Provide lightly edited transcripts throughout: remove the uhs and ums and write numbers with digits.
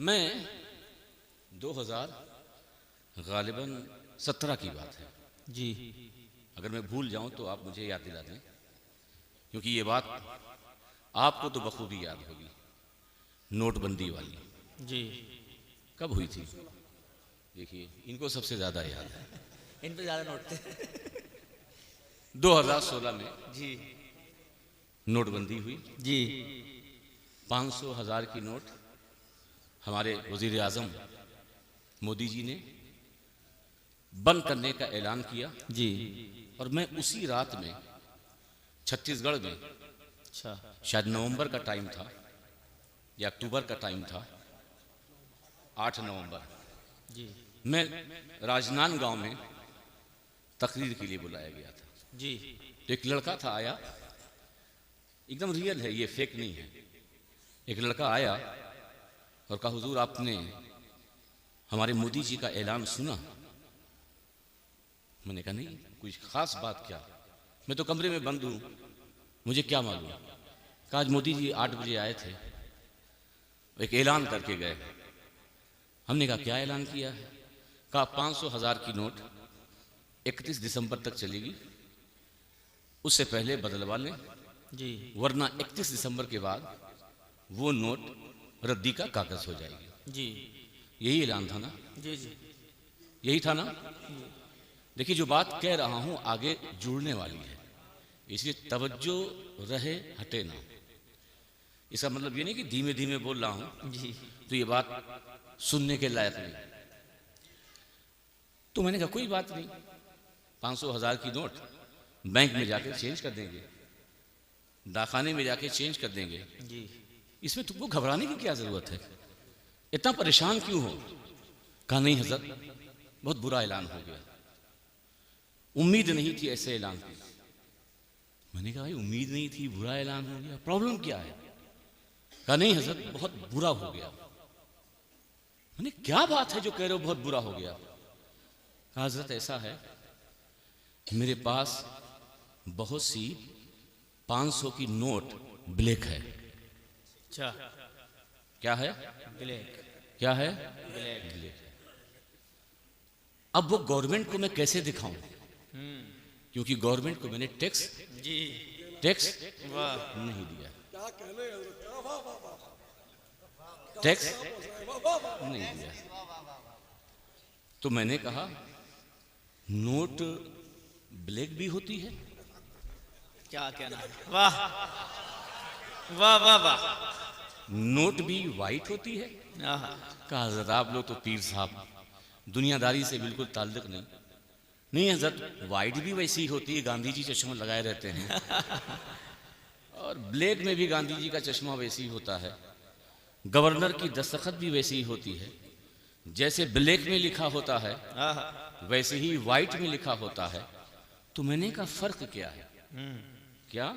मैं 2017 की बात है जी। अगर मैं भूल जाऊं तो आप मुझे याद दिला दें, क्योंकि ये बात आपको तो बखूबी याद होगी। नोटबंदी वाली जी। कब हुई थी? देखिए, इनको सबसे ज़्यादा याद है। इन पे ज़्यादा नोट थे। 2016 में जी नोटबंदी हुई। जी 500 हज़ार की नोट हमारे वज़ीर आज़म मोदी जी ने बंद करने का ऐलान किया जी। और मैं उसी रात में छत्तीसगढ़ में, अच्छा। शायद नवंबर का टाइम था या अक्टूबर का टाइम था, 8 नवंबर, जी मैं राजनांदगांव में तकरीर के लिए बुलाया गया था। जी तो एक लड़का था, आया, एकदम रियल है, ये फेक नहीं है। एक लड़का आया और कहा, हुजूर आपने हमारे मोदी जी का ऐलान सुना? मैंने कहा नहीं, कुछ खास बात क्या? मैं तो कमरे में बंद हूँ, मुझे क्या मालूम। कहा आज मोदी जी 8 बजे आए थे, एक ऐलान करके गए। हमने कहा क्या ऐलान किया है? कहा 500 हज़ार की नोट 31 दिसंबर तक चलेगी, उससे पहले बदलवा लें, जी वरना 31 दिसंबर के बाद वो नोट रद्दी का कागज हो जाएगी। जी यही ऐलान था ना? जी जी यही था ना? देखिए, जो बात कह रहा हूं आगे जुड़ने वाली है, इसलिए तवज्जो रहे, हटे ना। इसका मतलब ये नहीं कि धीमे धीमे बोल रहा हूं जी तो ये बात सुनने के लायक नहीं। तो मैंने कहा कोई बात नहीं, 500 हज़ार की नोट बैंक में जाके चेंज कर देंगे, डाकखाने में जाके चेंज कर देंगे, जी। इसमें तुमको घबराने की क्या जरूरत है? इतना परेशान क्यों हो? कहा नहीं हजरत, बहुत बुरा ऐलान हो गया, उम्मीद नहीं थी ऐसे ऐलान की। मैंने कहा भाई उम्मीद नहीं थी, बुरा ऐलान हो गया, प्रॉब्लम क्या है? कहा नहीं हजरत, बहुत बुरा हो गया। मैंने क्या बात है जो कह रहे हो बहुत बुरा हो गया? कहा हजरत ऐसा है, मेरे पास बहुत सी 500 की नोट ब्लैक है। अच्छा। क्या है? ब्लैक। क्या है? ब्लैक। ब्लैक। अब वो गवर्नमेंट को मैं कैसे दिखाऊं? क्योंकि गवर्नमेंट को मैंने टैक्स जी। वाह। नहीं दिया, टैक्स नहीं दिया। तो मैंने कहा नोट ब्लैक भी होती है? क्या कहना है? वाह वाह वाह वाह। नोट भी वाइट होती है? आहा। कहा हजरत आप लोग तो पीर साहब, दुनियादारी से बिल्कुल ताल्लुक नहीं। नहीं हजरत, वाइट भी वैसी ही होती है, गांधी जी चश्मा लगाए रहते हैं और ब्लैक में भी गांधी जी का चश्मा वैसे ही होता है, गवर्नर की दस्तखत भी वैसी ही होती है। जैसे ब्लैक में लिखा होता है आहा। वैसे ही वाइट में लिखा होता है। तो मैंने कहा फर्क क्या है? क्या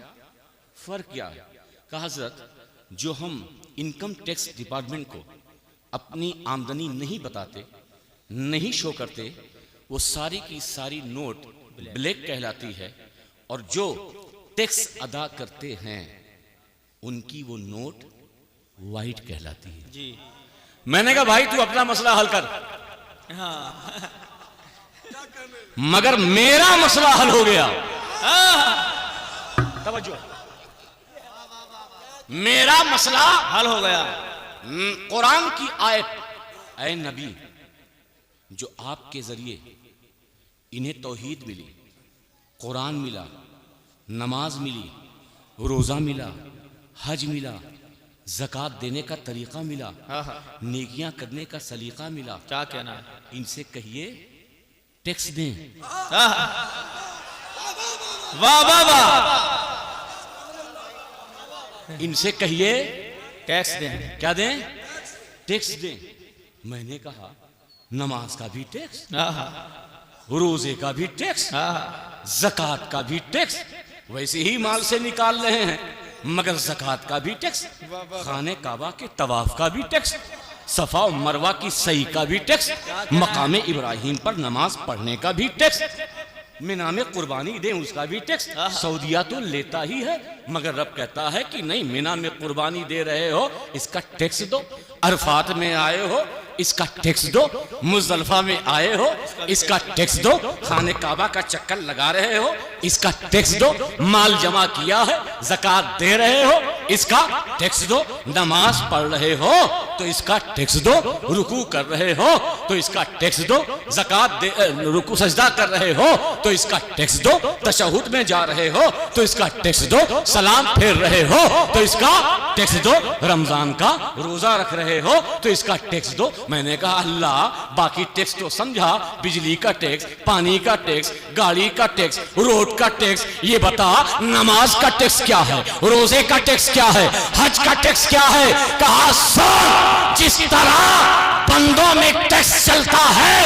फर्क क्या है? कहा हजरत, जो हम इनकम टैक्स डिपार्टमेंट को अपनी आमदनी नहीं बताते, नहीं शो करते, वो सारी की सारी नोट ब्लैक कहलाती है, और जो टैक्स अदा करते हैं उनकी वो नोट वाइट कहलाती है। जी। मैंने कहा भाई तू अपना मसला हल कर, हाँ। मगर मेरा मसला हल हो गया। तवज्जो, मेरा मसला हल हो गया। कुरान की आयत, ऐ नबी, जो आपके जरिए इन्हें तौहीद मिली, कुरान मिला, नमाज मिली, रोजा मिला, हज मिला, ज़कात देने का तरीका मिला, नेकियां करने का सलीका मिला, क्या कहना है? इनसे कहिए टैक्स दें। वाह वाह वाह। इनसे कहिए टैक्स दें। क्या दें? टैक्स दें। मैंने कहा नमाज का भी टैक्स, आहा। रोजे का भी टैक्स, ज़कात का भी टैक्स, वैसे ही माल से निकाल रहे हैं, मगर ज़कात का भी टैक्स, खाने काबा के तवाफ का भी टैक्स, सफा और मरवा की सही का भी टैक्स, मकाम इब्राहिम पर नमाज पढ़ने का भी टैक्स। मिना में कुर्बानी दें, उसका भी टैक्स। सऊदिया तो लेता ही है, मगर रब कहता है कि नहीं, मिना में कुर्बानी दे रहे हो, इसका टैक्स दो। अरफात में आए हो, इसका टैक्स दो। मुजदलिफा में आए हो, इसका टैक्स दो। खाने काबा का चक्कर लगा रहे हो, इसका टैक्स दो। माल जमा किया है, ज़कात दे रहे हो, इसका टैक्स दो। नमाज पढ़ रहे हो तो इसका टैक्स दो। रुकू कर रहे हो तो इसका टैक्स दो। ज़कात दे, रुकू सजदा कर रहे हो तो इसका टैक्स दो। तशहुद में जा रहे हो तो इसका टैक्स दो। सलाम फेर रहे हो तो इसका टैक्स दो। रमजान का रोजा रख रहे हो तो इसका टैक्स दो। मैंने कहा अल्लाह, बाकी टैक्स तो समझा, बिजली का टैक्स, पानी का टैक्स, गाड़ी का टैक्स, रोड का टैक्स, ये बता नमाज का टैक्स क्या है, रोजे का टैक्स क्या है, हज का टैक्स क्या है? कहा सुन, जिस तरह बंदों में टैक्स चलता है,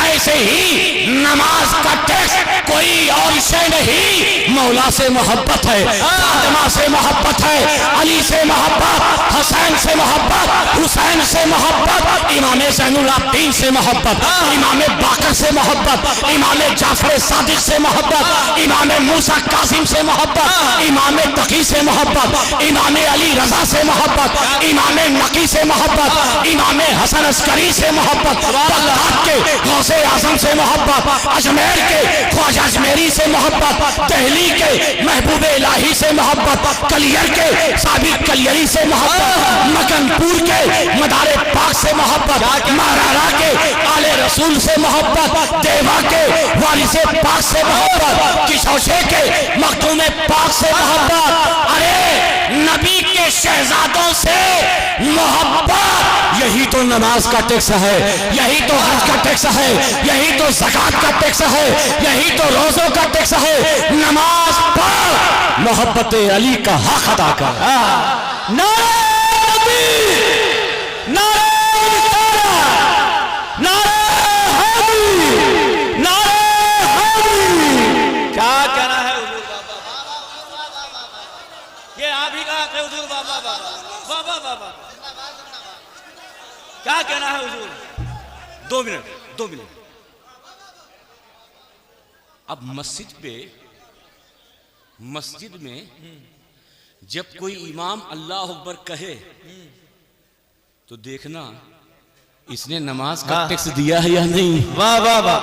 ऐसे ही नमाज का टैक्स कोई और से नहीं, मौला से मोहब्बत है, फातिमा से मोहब्बत है, अली से मोहब्बत, हसैन से मोहब्बत, हुसैन से मोहब्बत, इमाम ज़ैनुल-आबिदीन से मोहब्बत, इमाम बाकर से मोहब्बत, इमाम जाफर सादिक से मोहब्बत, इमाम मूसा कासिम से मोहब्बत, इमाम तकी से मोहब्बत, इमाम अली रजा से मोहब्बत, इमाम नकी से मोहब्बत, इमाम हसन अस्करी से मोहब्बत, बगदाद के गौसे आजम से मोहब्बत, अजमेर के ख्वाजा अजमेरी से मोहब्बत, दिल्ली के महबूब इलाही से मोहब्बत, कलियर के साबिर कलियरी से मोहब्बत, मकनपुर के मदारे पाक से मोहब्बत, महाराणा के आले रसूल से मोहब्बत, देवा के वारिसे पाक से मोहब्बत, किशोशे के मखदूम पाक से मोहब्बत, अरे नबी के शहजादों से मोहब्बत। यही तो नमाज का टैक्स है, यही तो हज का टैक्स है, यही तो ज़कात का टैक्स है, यही तो रोज़ों का टैक्स है। नमाज पढ़, मोहब्बत अली का हक अदा कर। नारे तकबीर, नारे रिसालत, नारे हैदरी, नारे हैदरी। क्या कहना है हुजूर बाबा? ये आप ही कहा थे हुजूर बाबा बाबा बाबा बाबा। क्या कहना है हुजूर? 2 मिनट। अब मस्जिद में जब कोई इमाम अल्लाह अकबर कहे तो देखना इसने नमाज का टैक्स दिया है या नहीं। वाह वाह वाह।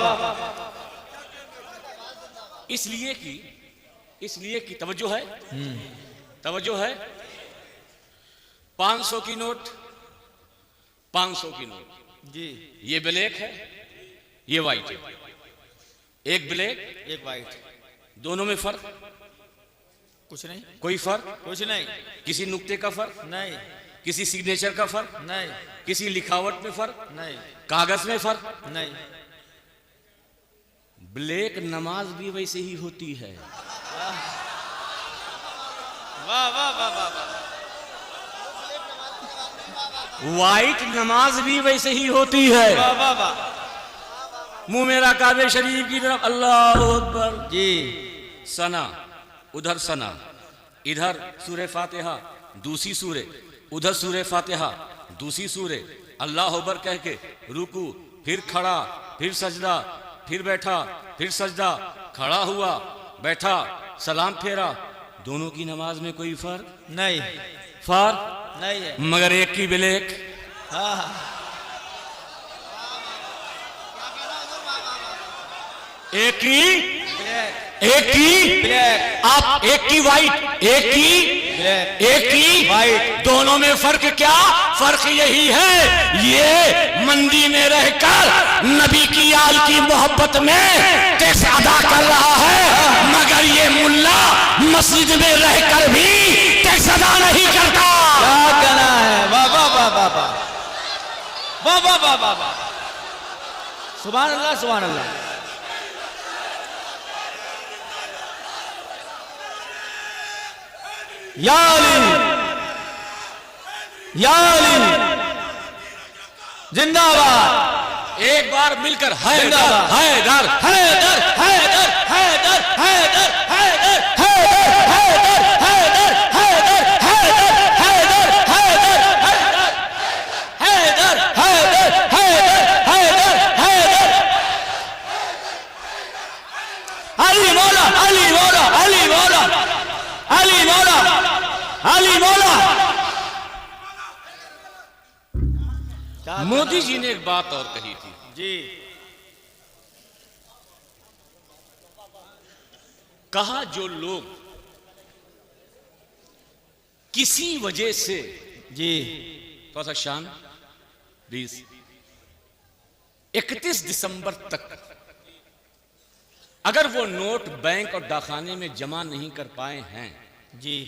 इसलिए कि तवज्जो है 500 की नोट, 500 की नोट जी, ये ब्लैक है, ये व्हाइट है। एक ब्लैक एक वाइट, दोनों में फर्क? कुछ नहीं, कोई फर्क? कुछ नहीं, किसी नुक्ते का फर्क नहीं, किसी सिग्नेचर का फर्क नहीं, किसी लिखावट में फर्क नहीं, कागज में फर्क नहीं। ब्लैक नमाज भी वैसे ही होती है। वाह वाह वाह वाह। व्हाइट नमाज भी वैसे ही होती है। वाह वाह वाह। मुंह मेरा काबे शरीफ की तरफ, अल्लाह अकबर जी। सना, उधर सना, इधर सूरे फातिहा, दूसरी सूरे, उधर सूरे फातिहा, दूसरी सूरे, अल्लाह अकबर कह के रुकू, फिर खड़ा, फिर सजदा, फिर बैठा, फिर सजदा, खड़ा हुआ, बैठा, सलाम फेरा। दोनों की नमाज में कोई फर्क नहीं, फर्क नहीं है। मगर एक की ब्लैक। हाँ, एक की ब्लैक, आप एक की व्हाइट, ब्लैक, एक की व्हाइट। दोनों में फर्क क्या? फर्क यही है, ये मंदी में रहकर नबी की आल की मोहब्बत में टैक्स अदा कर रहा है, मगर ये मुल्ला मस्जिद में रहकर भी टैक्स अदा नहीं करता। क्या कहना है? वाह वाह वाह वाह वाह वाह वाह वाह वाह वाह। सुभान अल्लाह, सुभान अल्लाह। या अली, या अली जिंदाबाद। एक बार मिलकर हैदर जिंदाबाद। हैदर हैदर हैदर हैदर हैदर हैदर हैदर हैदर हैदर हैदर हैदर हैदर हैदर हैदर हैदर हैदर। मोदी जी ने एक बात और कही थी जी। कहा जो लोग किसी वजह से जी। थोड़ा सा शान प्लीज 31 दिसंबर तक अगर वो नोट बैंक और डाकखाने में जमा नहीं कर पाए हैं जी।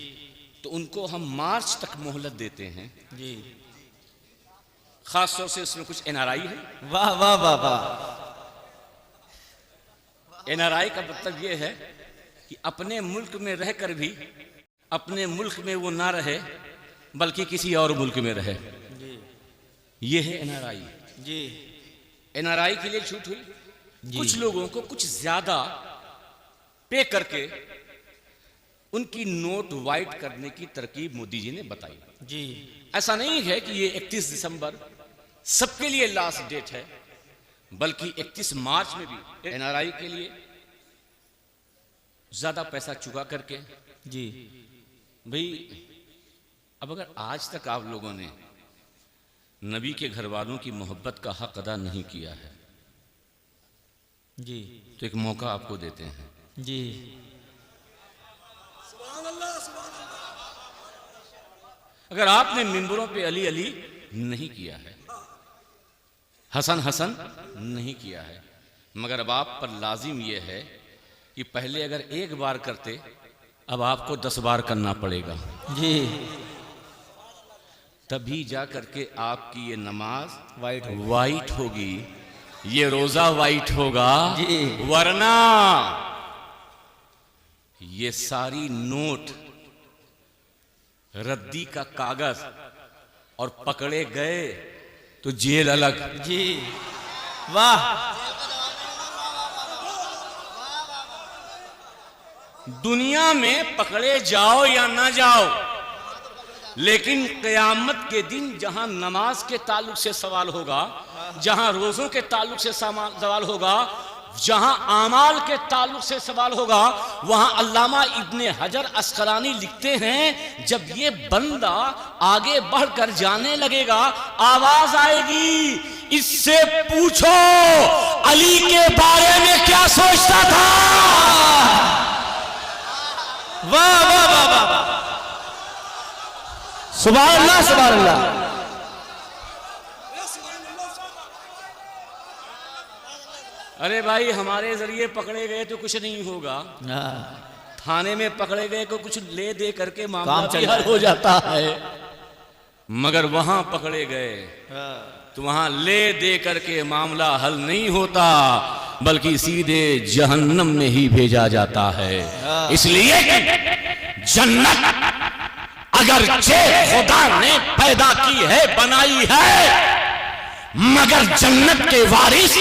तो उनको हम मार्च तक मोहलत देते हैं जी। खास तौर से उसमें कुछ एनआरआई है। वाह वाह वाह वाह। एनआरआई का मतलब यह है कि अपने मुल्क में रहकर भी अपने मुल्क में वो ना रहे बल्कि किसी और मुल्क में रहे। जी। ये है एनआरआई। जी। एनआरआई के लिए छूट हुई। कुछ लोगों को कुछ ज्यादा पे करके उनकी नोट वाइट करने की तरकीब मोदी जी ने बताई। जी। ऐसा नहीं है कि ये 31 दिसंबर सबके लिए लास्ट डेट है, बल्कि 31 मार्च में भी एनआरआई के लिए ज्यादा पैसा चुका करके। जी। भाई अब अगर आज तक आप लोगों ने नबी के घर वालों की मोहब्बत का हक अदा नहीं किया है जी, तो एक मौका आपको देते हैं। जी। अगर आपने मिंबरों पे अली अली नहीं किया है, हसन हसन नहीं किया है, मगर अब आप पर लाजिम यह है कि पहले अगर एक बार करते अब आपको 10 बार करना पड़ेगा। जी। तभी जा करके आपकी ये नमाज वाइट होगी, ये रोजा वाइट होगा। जी। वरना ये सारी नोट रद्दी का कागज और पकड़े गए तो जेल अलग। जी। वाह। दुनिया में पकड़े जाओ या ना जाओ, लेकिन क़यामत के दिन जहां नमाज के ताल्लुक से सवाल होगा, जहां रोज़ों के ताल्लुक से सवाल होगा, जहां आमाल के ताल्लुक से सवाल होगा, वहां अल्लामा इब्ने हजर अस्कलानी लिखते हैं जब ये बंदा आगे बढ़कर जाने लगेगा आवाज आएगी, इससे पूछो अली के बारे में क्या सोचता था। वाह वाह वाह वाह वाह। सुभान अल्लाह सुभान अल्लाह। अरे भाई हमारे जरिए पकड़े गए तो कुछ नहीं होगा, थाने में पकड़े गए को कुछ ले दे करके मामला भी हल हो जाता है, मगर वहां पकड़े गए तो वहां ले दे करके मामला हल नहीं होता, बल्कि सीधे जहन्नम में ही भेजा जाता है। इसलिए जन्नत अगर खुदा ने पैदा की है, बनाई है, मगर जन्नत के वारिस,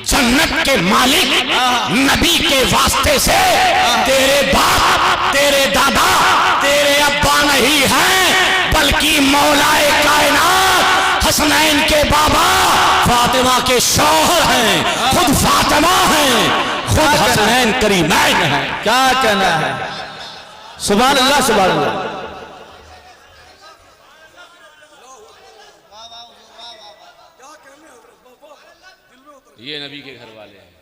जन्नत के मालिक नबी के वास्ते से तेरे बाप, तेरे दादा, तेरे अब्बा नहीं हैं, बल्कि मौलाए कायनात हसनैन के बाबा फातिमा के शौहर हैं, खुद फातिमा हैं, खुद हसनैन करीमैन हैं। क्या कहना है। सुभान अल्लाह सुभान अल्लाह। ये नबी के घर वाले हैं।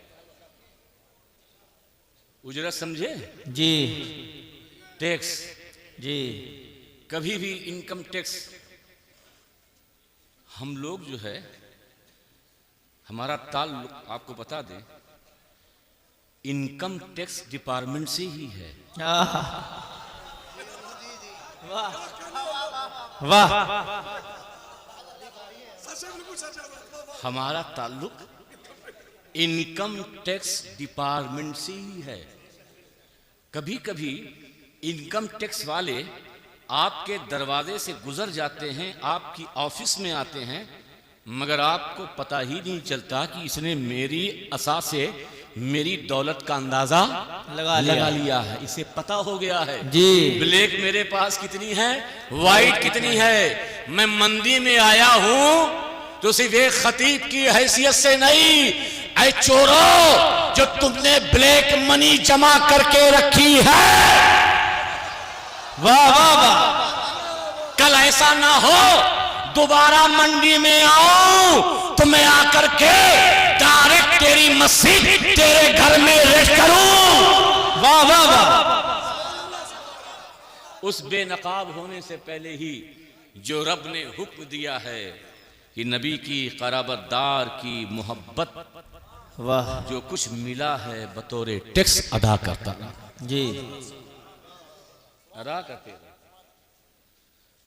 उजरत समझे जी। टैक्स। जी। कभी भी इनकम टैक्स हम लोग जो है, हमारा ताल्लुक आपको बता दें इनकम टैक्स डिपार्टमेंट से ही है। वाह। हमारा ताल्लुक इनकम टैक्स डिपार्टमेंट से ही है। कभी कभी इनकम टैक्स वाले आपके दरवाजे से गुजर जाते हैं, आपकी ऑफिस में आते हैं, मगर आपको पता ही नहीं चलता कि इसने मेरी असा से मेरी दौलत का अंदाजा लगा लिया है। इसे पता हो गया है जी। ब्लैक मेरे पास कितनी है, व्हाइट कितनी है। मैं मंदी में आया हूं तो सिर्फ एक खतीब की हैसियत से नहीं, ऐ चोरों जो तुमने ब्लैक मनी जमा करके रखी है, वाह वाह वाह, कल ऐसा ना हो दोबारा मंडी में आऊं तो मैं आकर के डायरेक्ट तेरी मस्जिद तेरे घर में रेस्ट करूं। वाह वाह वाह। उस बेनकाब होने से पहले ही जो रब ने हुक्म दिया है कि नबी की क़राबतदार की मोहब्बत, वाह, जो कुछ मिला है बतौरे टैक्स अदा करता जी, अदा करते